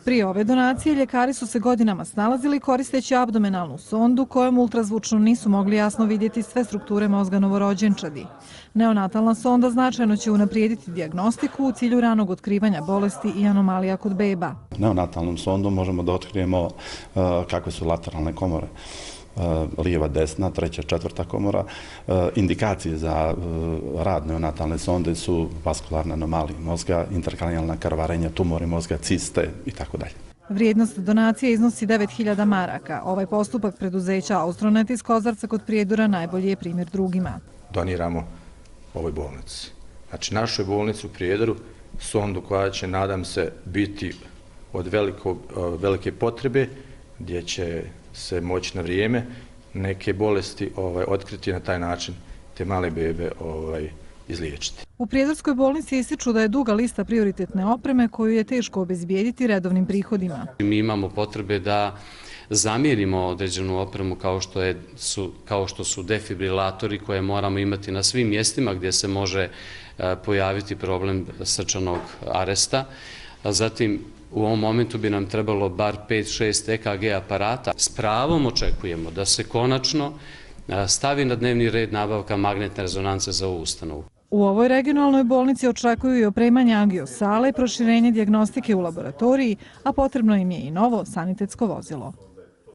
Prije ove donacije ljekari su se godinama snalazili koristeći abdomenalnu sondu kojom ultrazvučno nisu mogli jasno vidjeti sve strukture mozga novorođenčadi. Neonatalna sonda značajno će unaprijediti dijagnostiku u cilju ranog otkrivanja bolesti i anomalija kod beba. Neonatalnom sondom možemo da otkrijemo kakve su lateralne komore, lijeva, desna, treća, četvrta komora. Indikacije za rad neonatalne sonde su vaskularne anomalije mozga, interkranijalna krvarenja, tumori mozga, ciste itd. Vrijednost donacije iznosi 9.000 maraka. Ovaj postupak preduzeća Austronet iz Kozarca kod Prijedora najbolji je primjer drugima. Doniramo ovoj bolnici. Znači, našoj bolnici u Prijedoru sondu koja će, nadam se, biti od velike potrebe, gdje će se moći na vrijeme neke bolesti otkriti na taj način te male bebe izliječiti. U Prijedorskoj bolnici ističu da je duga lista prioritetne opreme koju je teško obezbijediti redovnim prihodima. Mi imamo potrebe da zamijenimo određenu opremu kao što su defibrilatori koje moramo imati na svim mjestima gdje se može pojaviti problem srčanog aresta. Zatim, u ovom momentu bi nam trebalo bar 5-6 EKG aparata. S pravom očekujemo da se konačno stavi na dnevni red nabavka magnetne rezonance za ovu ustanovu. U ovoj regionalnoj bolnici očekuju i opremanje angiosale, proširenje dijagnostike u laboratoriji, a potrebno im je i novo sanitetsko vozilo.